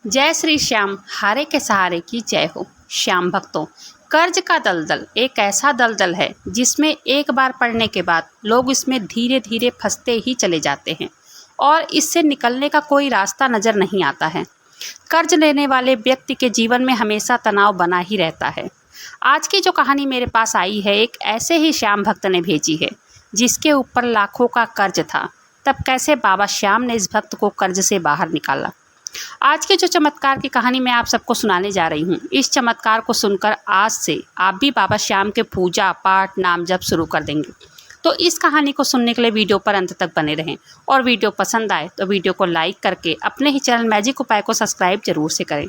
जय श्री श्याम, हारे के सहारे की जय हो। श्याम भक्तों, कर्ज का दलदल एक ऐसा दलदल है जिसमें एक बार पड़ने के बाद लोग इसमें धीरे धीरे फंसते ही चले जाते हैं और इससे निकलने का कोई रास्ता नज़र नहीं आता है। कर्ज लेने वाले व्यक्ति के जीवन में हमेशा तनाव बना ही रहता है। आज की जो कहानी मेरे पास आई है, एक ऐसे ही श्याम भक्त ने भेजी है जिसके ऊपर लाखों का कर्ज था। तब कैसे बाबा श्याम ने इस भक्त को कर्ज से बाहर निकाला। आज के जो चमत्कार की कहानी मैं आप सबको सुनाने जा रही हूँ, इस चमत्कार को सुनकर आज से आप भी बाबा श्याम के पूजा पाठ नाम जप शुरू कर देंगे। तो इस कहानी को सुनने के लिए वीडियो पर अंत तक बने रहें और वीडियो पसंद आए तो वीडियो को लाइक करके अपने ही चैनल मैजिक उपाय को सब्सक्राइब जरूर से करें।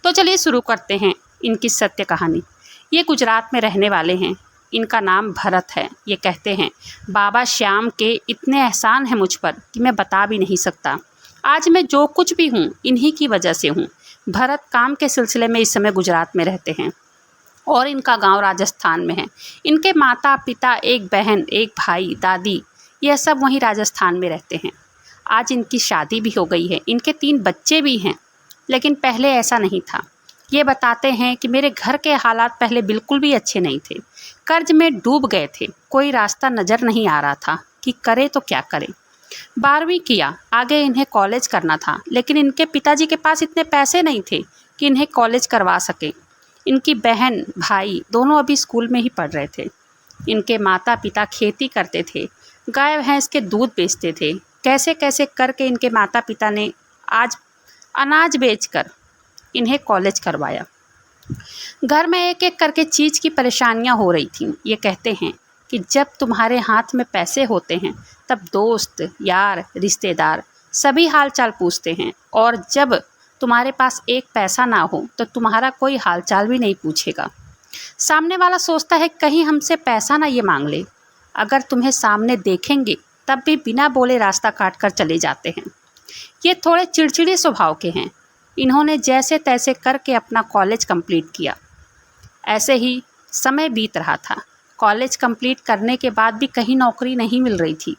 तो चलिए शुरू करते हैं इनकी सत्य कहानी। ये गुजरात में रहने वाले हैं। इनका नाम भरत है। ये कहते हैं, बाबा श्याम के इतने एहसान हैं मुझ पर कि मैं बता भी नहीं सकता। आज मैं जो कुछ भी हूँ इन्हीं की वजह से हूँ। भरत काम के सिलसिले में इस समय गुजरात में रहते हैं और इनका गांव राजस्थान में है। इनके माता पिता, एक बहन, एक भाई, दादी, यह सब वहीं राजस्थान में रहते हैं। आज इनकी शादी भी हो गई है। इनके 3 बच्चे भी हैं, लेकिन पहले ऐसा नहीं था। ये बताते हैं कि मेरे घर के हालात पहले बिल्कुल भी अच्छे नहीं थे। कर्ज में डूब गए थे। कोई रास्ता नज़र नहीं आ रहा था कि करे तो क्या करें। 12वीं किया, आगे इन्हें कॉलेज करना था, लेकिन इनके पिताजी के पास इतने पैसे नहीं थे कि इन्हें कॉलेज करवा सके। इनकी बहन भाई दोनों अभी स्कूल में ही पढ़ रहे थे। इनके माता पिता खेती करते थे, गाय भैंस के दूध बेचते थे। कैसे कैसे करके इनके माता पिता ने आज अनाज बेचकर इन्हें कॉलेज करवाया। घर में एक एक करके चीज़ की परेशानियां हो रही थीं। ये कहते हैं कि जब तुम्हारे हाथ में पैसे होते हैं तब दोस्त, यार, रिश्तेदार सभी हालचाल पूछते हैं, और जब तुम्हारे पास एक पैसा ना हो तो तुम्हारा कोई हालचाल भी नहीं पूछेगा। सामने वाला सोचता है कहीं हमसे पैसा ना ये मांग ले। अगर तुम्हें सामने देखेंगे तब भी बिना बोले रास्ता काट कर चले जाते हैं। ये थोड़े चिड़चिड़े स्वभाव के हैं। इन्होंने जैसे तैसे करके अपना कॉलेज कंप्लीट किया। ऐसे ही समय बीत रहा था। कॉलेज कंप्लीट करने के बाद भी कहीं नौकरी नहीं मिल रही थी।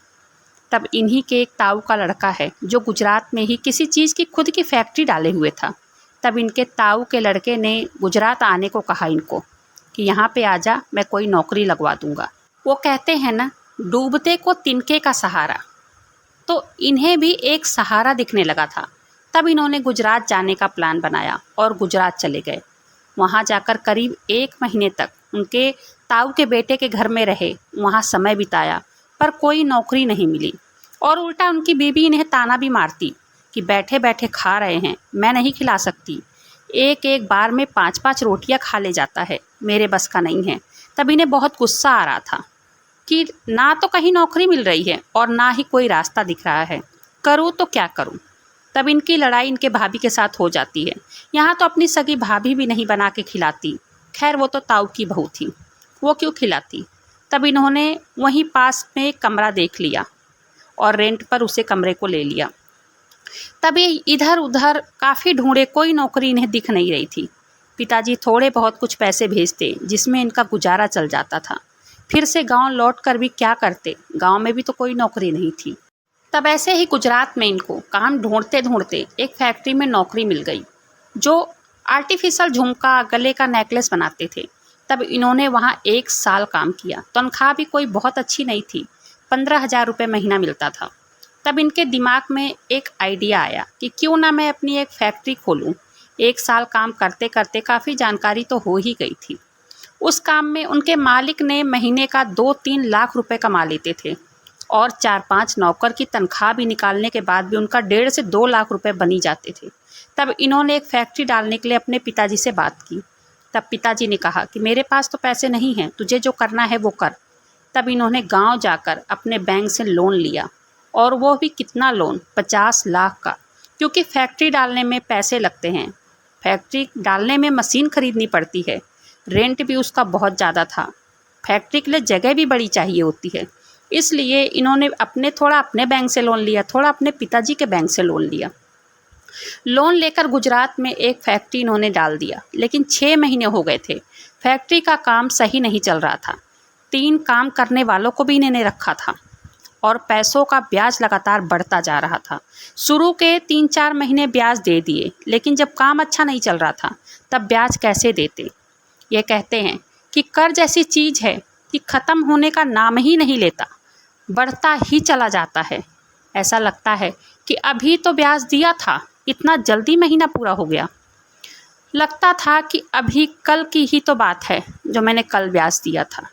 तब इन्हीं के एक ताऊ का लड़का है जो गुजरात में ही किसी चीज़ की खुद की फैक्ट्री डाले हुए था। तब इनके ताऊ के लड़के ने गुजरात आने को कहा इनको कि यहाँ पे आजा, मैं कोई नौकरी लगवा दूँगा। वो कहते हैं ना, डूबते को तिनके का सहारा। तो इन्हें भी एक सहारा दिखने लगा था। तब इन्होंने गुजरात जाने का प्लान बनाया और गुजरात चले गए। वहाँ जाकर करीब 1 महीने तक उनके ताऊ के बेटे के घर में रहे, वहाँ समय बिताया, पर कोई नौकरी नहीं मिली। और उल्टा उनकी बीवी इन्हें ताना भी मारती कि बैठे बैठे खा रहे हैं, मैं नहीं खिला सकती। एक एक बार में 5-5 रोटियां खा ले जाता है, मेरे बस का नहीं है। तब इन्हें बहुत गुस्सा आ रहा था कि ना तो कहीं नौकरी मिल रही है और ना ही कोई रास्ता दिख रहा है, करूँ तो क्या करूँ। तब इनकी लड़ाई इनके भाभी के साथ हो जाती है। यहाँ तो अपनी सगी भाभी भी नहीं बना के खिलाती। खैर, वो तो ताऊ की बहू थी, वो क्यों खिलाती। तब इन्होंने वहीं पास में एक कमरा देख लिया और रेंट पर उसे कमरे को ले लिया। तभी इधर उधर काफ़ी ढूंढे, कोई नौकरी इन्हें दिख नहीं रही थी। पिताजी थोड़े बहुत कुछ पैसे भेजते जिसमें इनका गुजारा चल जाता था। फिर से गांव लौट कर भी क्या करते, गांव में भी तो कोई नौकरी नहीं थी। तब ऐसे ही गुजरात में इनको काम ढूंढते ढूंढते एक फैक्ट्री में नौकरी मिल गई जो आर्टिफिशियल झुमका, गले का नेकलेस बनाते थे। तब इन्होंने वहाँ 1 साल काम किया। तनख्वाह भी कोई बहुत अच्छी नहीं थी, 15,000 रुपये महीना मिलता था। तब इनके दिमाग में एक आइडिया आया कि क्यों ना मैं अपनी एक फैक्ट्री खोलूं। 1 साल काम करते करते काफ़ी जानकारी तो हो ही गई थी। उस काम में उनके मालिक ने महीने का 2-3 लाख रुपए कमा लेते थे और 4-5 नौकर की तनख्वाह भी निकालने के बाद भी उनका 1.5 से 2 लाख रुपए बनी जाते थे। तब इन्होंने एक फैक्ट्री डालने के लिए अपने पिताजी से बात की। तब पिताजी ने कहा कि मेरे पास तो पैसे नहीं हैं, तुझे जो करना है वो कर। तब इन्होंने गांव जाकर अपने बैंक से लोन लिया, और वो भी कितना लोन, 50 लाख का, क्योंकि फैक्ट्री डालने में पैसे लगते हैं। फैक्ट्री डालने में मशीन खरीदनी पड़ती है, रेंट भी उसका बहुत ज़्यादा था। फैक्ट्री के लिए जगह भी बड़ी चाहिए होती है। इसलिए इन्होंने थोड़ा अपने बैंक से लोन लिया, थोड़ा अपने पिताजी के बैंक से लोन लिया। लोन लेकर गुजरात में एक फैक्ट्री इन्होंने डाल दिया, लेकिन 6 महीने हो गए थे। फैक्ट्री का काम सही नहीं चल रहा था। 3 काम करने वालों को भी इन्होंने रखा था और पैसों का ब्याज लगातार बढ़ता जा रहा था। शुरू के 3-4 महीने ब्याज दे दिए, लेकिन जब काम अच्छा नहीं चल रहा था तब ब्याज कैसे देते। ये कहते हैं कि कर्ज ऐसी चीज़ है कि ख़त्म होने का नाम ही नहीं लेता, बढ़ता ही चला जाता है। ऐसा लगता है कि अभी तो ब्याज दिया था, इतना जल्दी महीना पूरा हो गया। लगता था कि अभी कल की ही तो बात है जो मैंने कल ब्याज दिया था।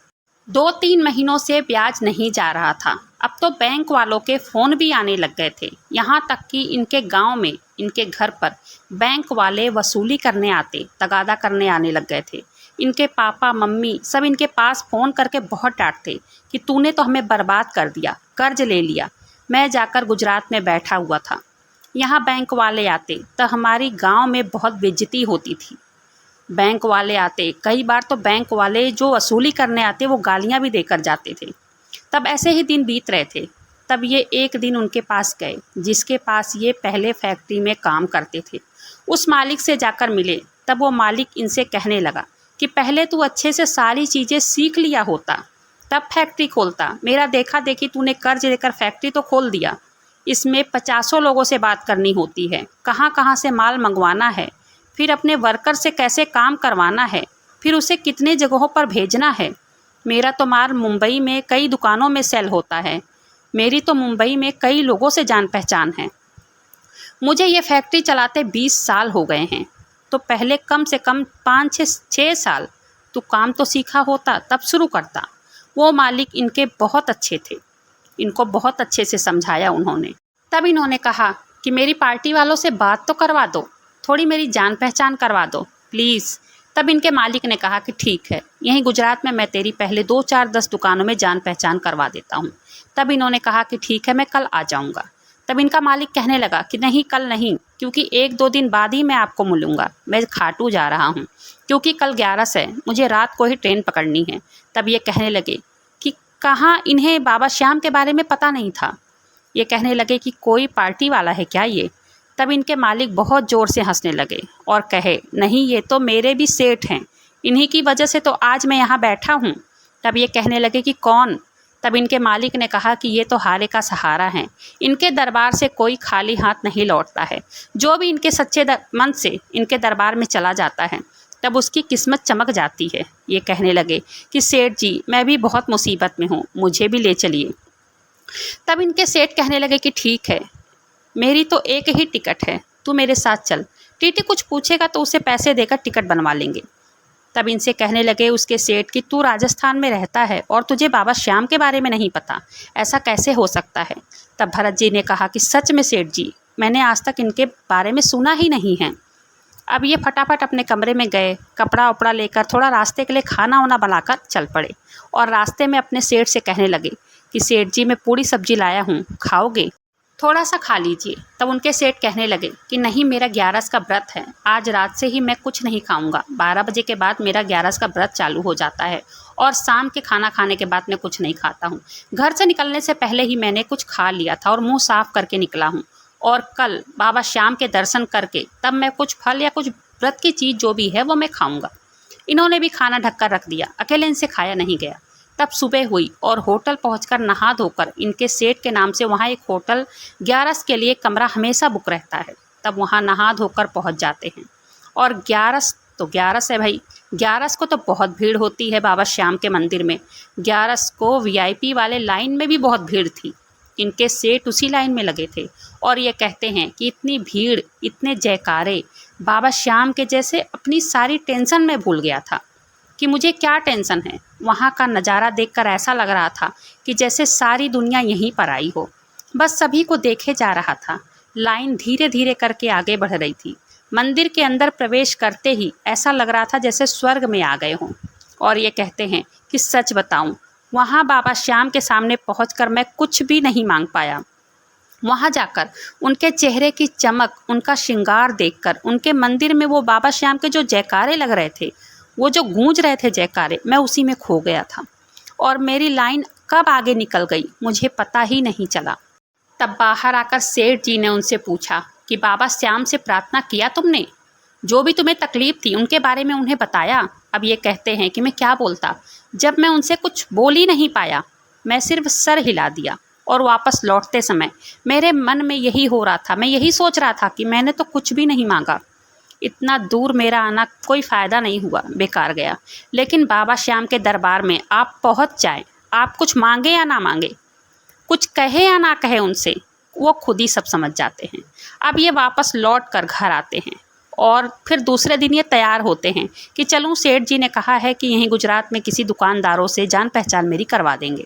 2-3 महीनों से ब्याज नहीं जा रहा था। अब तो बैंक वालों के फ़ोन भी आने लग गए थे। यहाँ तक कि इनके गांव में, इनके घर पर बैंक वाले वसूली करने आते, तगादा करने आने लग गए थे। इनके पापा मम्मी सब इनके पास फ़ोन करके बहुत डांटते कि तूने तो हमें बर्बाद कर दिया, कर्ज ले लिया। मैं जाकर गुजरात में बैठा हुआ था, यहाँ बैंक वाले आते तो हमारी गांव में बहुत बेइज्जती होती थी। बैंक वाले आते, कई बार तो बैंक वाले जो वसूली करने आते वो गालियां भी देकर जाते थे। तब ऐसे ही दिन बीत रहे थे। तब ये एक दिन उनके पास गए जिसके पास ये पहले फैक्ट्री में काम करते थे। उस मालिक से जाकर मिले। तब वो मालिक इनसे कहने लगा कि पहले तू अच्छे से सारी चीज़ें सीख लिया होता तब फैक्ट्री खोलता। मेरा देखा देखी तूने कर्ज लेकर फैक्ट्री तो खोल दिया। इसमें 50 लोगों से बात करनी होती है, कहाँ कहाँ से माल मंगवाना है, फिर अपने वर्कर से कैसे काम करवाना है, फिर उसे कितने जगहों पर भेजना है। मेरा तो माल मुंबई में कई दुकानों में सेल होता है। मेरी तो मुंबई में कई लोगों से जान पहचान है। मुझे ये फैक्ट्री चलाते 20 साल हो गए हैं, तो पहले कम से कम 5-6 साल तू काम तो सीखा होता तब शुरू करता। वो मालिक इनके बहुत अच्छे थे, इनको बहुत अच्छे से समझाया उन्होंने। तब इन्होंने कहा कि मेरी पार्टी वालों से बात तो करवा दो, थोड़ी मेरी जान पहचान करवा दो प्लीज़। तब इनके मालिक ने कहा कि ठीक है, यहीं गुजरात में मैं तेरी पहले 2-4-10 दुकानों में जान पहचान करवा देता हूँ। तब इन्होंने कहा कि ठीक है, मैं कल आ जाऊँगा। तब इनका मालिक कहने लगा कि नहीं, कल नहीं, क्योंकि 1-2 दिन बाद ही मैं आपको मिलूँगा। मैं खाटू जा रहा हूँ क्योंकि कल 11 है, मुझे रात को ही ट्रेन पकड़नी है। तब ये कहने लगे कि कहाँ, इन्हें बाबा श्याम के बारे में पता नहीं था। ये कहने लगे कि कोई पार्टी वाला है क्या ये। तब इनके मालिक बहुत ज़ोर से हंसने लगे और कहे नहीं, ये तो मेरे भी सेठ हैं, इन्हीं की वजह से तो आज मैं यहाँ बैठा हूँ। तब ये कहने लगे कि कौन। तब इनके मालिक ने कहा कि ये तो हारे का सहारा हैं, इनके दरबार से कोई खाली हाथ नहीं लौटता है। जो भी इनके सच्चे मन से इनके दरबार में चला जाता है तब उसकी किस्मत चमक जाती है। ये कहने लगे कि सेठ जी, मैं भी बहुत मुसीबत में हूँ, मुझे भी ले चलिए। तब इनके सेठ कहने लगे कि ठीक है, मेरी तो एक ही टिकट है, तू मेरे साथ चल। टीटी कुछ पूछेगा तो उसे पैसे देकर टिकट बनवा लेंगे। तब इनसे कहने लगे उसके सेठ कि तू राजस्थान में रहता है और तुझे बाबा श्याम के बारे में नहीं पता, ऐसा कैसे हो सकता है। तब भरत जी ने कहा कि सच में सेठ जी, मैंने आज तक इनके बारे में सुना ही नहीं है। अब ये फटाफट अपने कमरे में गए, कपड़ा उपड़ा लेकर थोड़ा रास्ते के लिए खाना वाना बनाकर चल पड़े और रास्ते में अपने सेठ से कहने लगे कि सेठ जी, मैं पूरी सब्जी लाया हूँ, खाओगे? थोड़ा सा खा लीजिए। तब उनके सेठ कहने लगे कि नहीं, मेरा 11 का व्रत है, आज रात से ही मैं कुछ नहीं खाऊंगा। 12 बजे के बाद मेरा 11 का व्रत चालू हो जाता है और शाम के खाना खाने के बाद मैं कुछ नहीं खाता हूँ। घर से निकलने से पहले ही मैंने कुछ खा लिया था और मुंह साफ करके निकला हूँ, और कल बाबा श्याम के दर्शन करके तब मैं कुछ फल या कुछ व्रत की चीज़ जो भी है वो मैं खाऊंगा। इन्होंने भी खाना ढककर रख दिया, अकेले इनसे खाया नहीं गया। तब सुबह हुई और होटल पहुंचकर नहा धोकर, इनके सेठ के नाम से वहाँ एक होटल 11 के लिए कमरा हमेशा बुक रहता है, तब वहाँ नहा धोकर पहुँच जाते हैं। और 11 तो 11 है भाई, 11 को तो बहुत भीड़ होती है बाबा श्याम के मंदिर में। 11 को VIP वाले लाइन में भी बहुत भीड़ थी, इनके सेठ उसी लाइन में लगे थे। और ये कहते हैं कि इतनी भीड़, इतने जयकारे, बाबा श्याम के जैसे अपनी सारी टेंशन में भूल गया था कि मुझे क्या टेंशन है। वहाँ का नज़ारा देखकर ऐसा लग रहा था कि जैसे सारी दुनिया यहीं पर आई हो, बस सभी को देखे जा रहा था। लाइन धीरे धीरे करके आगे बढ़ रही थी। मंदिर के अंदर प्रवेश करते ही ऐसा लग रहा था जैसे स्वर्ग में आ गए हों। और ये कहते हैं कि सच बताऊं, वहाँ बाबा श्याम के सामने पहुंचकर मैं कुछ भी नहीं मांग पाया। वहाँ जाकर उनके चेहरे की चमक, उनका श्रृंगार देखकर, उनके मंदिर में वो बाबा श्याम के जो जयकारे लग रहे थे, वो जो गूंज रहे थे जयकारे, मैं उसी में खो गया था। और मेरी लाइन कब आगे निकल गई मुझे पता ही नहीं चला। तब बाहर आकर सेठ जी ने उनसे पूछा कि बाबा श्याम से प्रार्थना किया तुमने? जो भी तुम्हें तकलीफ़ थी उनके बारे में उन्हें बताया? अब ये कहते हैं कि मैं क्या बोलता, जब मैं उनसे कुछ बोल ही नहीं पाया, मैं सिर्फ सर हिला दिया। और वापस लौटते समय मेरे मन में यही हो रहा था, मैं यही सोच रहा था कि मैंने तो कुछ भी नहीं मांगा, इतना दूर मेरा आना कोई फ़ायदा नहीं हुआ, बेकार गया। लेकिन बाबा श्याम के दरबार में आप पहुंच जाएं, आप कुछ मांगे या ना मांगे, कुछ कहे या ना कहे उनसे, वो खुद ही सब समझ जाते हैं। अब ये वापस लौट कर घर आते हैं और फिर दूसरे दिन ये तैयार होते हैं कि चलूँ, सेठ जी ने कहा है कि यहीं गुजरात में किसी दुकानदारों से जान पहचान मेरी करवा देंगे।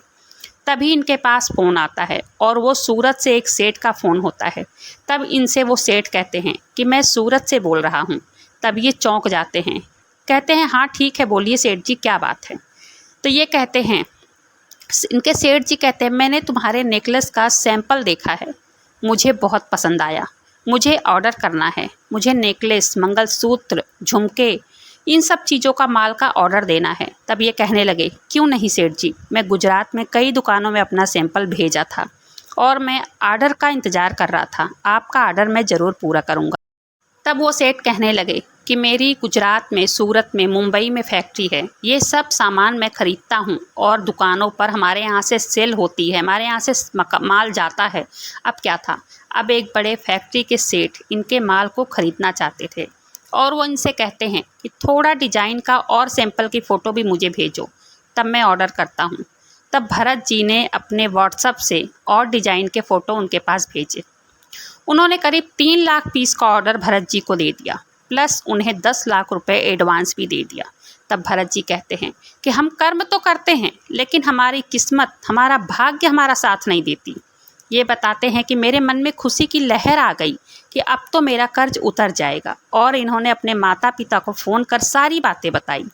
तभी इनके पास फ़ोन आता है और वो सूरत से एक सेठ का फ़ोन होता है। तब इनसे वो सेठ कहते हैं कि मैं सूरत से बोल रहा हूँ। तब ये चौंक जाते हैं, कहते हैं हाँ ठीक है, बोलिए सेठ जी क्या बात है। तो ये कहते हैं, इनके सेठ जी कहते हैं मैंने तुम्हारे नेकलेस का सैंपल देखा है, मुझे बहुत पसंद आया, मुझे ऑर्डर करना है, मुझे नेकलेस, मंगलसूत्र, झुमके, इन सब चीज़ों का माल का ऑर्डर देना है। तब ये कहने लगे क्यों नहीं सेठ जी, मैं गुजरात में कई दुकानों में अपना सैंपल भेजा था और मैं ऑर्डर का इंतज़ार कर रहा था, आपका ऑर्डर मैं ज़रूर पूरा करूँगा। तब वो सेठ कहने लगे कि मेरी गुजरात में, सूरत में, मुंबई में फैक्ट्री है, ये सब सामान मैं ख़रीदता हूँ और दुकानों पर हमारे यहाँ से सेल होती है, हमारे यहाँ से माल जाता है। अब क्या था, अब एक बड़े फैक्ट्री के सेठ इनके माल को ख़रीदना चाहते थे और वो इनसे कहते हैं कि थोड़ा डिज़ाइन का और सैंपल की फ़ोटो भी मुझे भेजो, तब मैं ऑर्डर करता हूँ। तब भरत जी ने अपने व्हाट्सएप से और डिज़ाइन के फ़ोटो उनके पास भेजे। उन्होंने करीब 3 लाख पीस का ऑर्डर भरत जी को दे दिया, प्लस उन्हें 10 लाख रुपए एडवांस भी दे दिया। तब भरत जी कहते हैं कि हम कर्म तो करते हैं लेकिन हमारी किस्मत, हमारा भाग्य हमारा साथ नहीं देती। ये बताते हैं कि मेरे मन में खुशी की लहर आ गई कि अब तो मेरा कर्ज उतर जाएगा, और इन्होंने अपने माता पिता को फ़ोन कर सारी बातें बताई।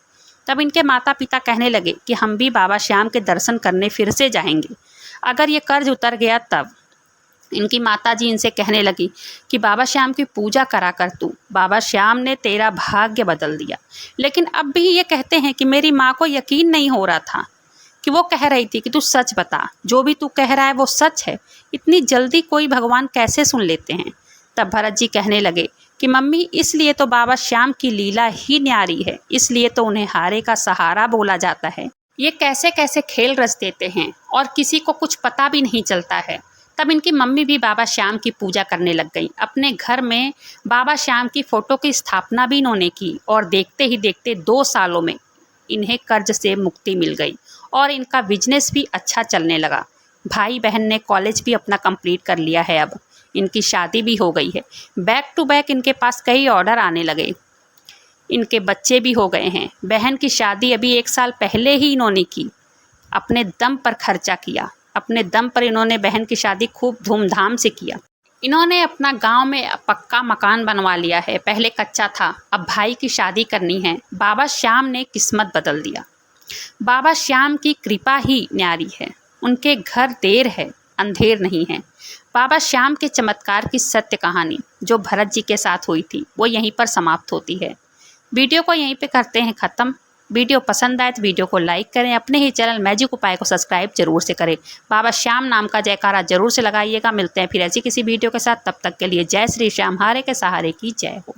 तब इनके माता पिता कहने लगे कि हम भी बाबा श्याम के दर्शन करने फिर से जाएंगे, अगर ये कर्ज उतर गया तब। इनकी माताजी इनसे कहने लगी कि बाबा श्याम की पूजा करा कर तू, बाबा श्याम ने तेरा भाग्य बदल दिया। लेकिन अब भी ये कहते हैं कि मेरी माँ को यकीन नहीं हो रहा था, कि वो कह रही थी कि तू सच बता, जो भी तू कह रहा है वो सच है, इतनी जल्दी कोई भगवान कैसे सुन लेते हैं। तब भरत जी कहने लगे कि मम्मी, इसलिए तो बाबा श्याम की लीला ही न्यारी है, इसलिए तो उन्हें हारे का सहारा बोला जाता है। ये कैसे कैसे खेल रच देते हैं और किसी को कुछ पता भी नहीं चलता है। तब इनकी मम्मी भी बाबा श्याम की पूजा करने लग गई। अपने घर में बाबा श्याम की फ़ोटो की स्थापना भी इन्होंने की और देखते ही देखते 2 सालों में इन्हें कर्ज से मुक्ति मिल गई और इनका बिजनेस भी अच्छा चलने लगा। भाई बहन ने कॉलेज भी अपना कंप्लीट कर लिया है, अब इनकी शादी भी हो गई है। बैक टू बैक इनके पास कई ऑर्डर आने लगे, इनके बच्चे भी हो गए हैं। बहन की शादी अभी 1 साल पहले ही इन्होंने की, अपने दम पर खर्चा किया, अपने दम पर इन्होंने बहन की शादी खूब धूमधाम से किया। इन्होंने अपना गांव में पक्का मकान बनवा लिया है, पहले कच्चा था, अब भाई की शादी करनी है। बाबा श्याम ने किस्मत बदल दिया। बाबा श्याम की कृपा ही न्यारी है, उनके घर देर है अंधेर नहीं है। बाबा श्याम के चमत्कार की सत्य कहानी जो भरत जी के साथ हुई थी वो यहीं पर समाप्त होती है। वीडियो को यहीं पे करते हैं ख़त्म। वीडियो पसंद आए तो वीडियो को लाइक करें, अपने ही चैनल मैजिक उपाय को सब्सक्राइब जरूर से करें, बाबा श्याम नाम का जयकारा जरूर से लगाइएगा। मिलते हैं फिर ऐसी किसी वीडियो के साथ, तब तक के लिए जय श्री श्याम, हारे के सहारे की जय हो।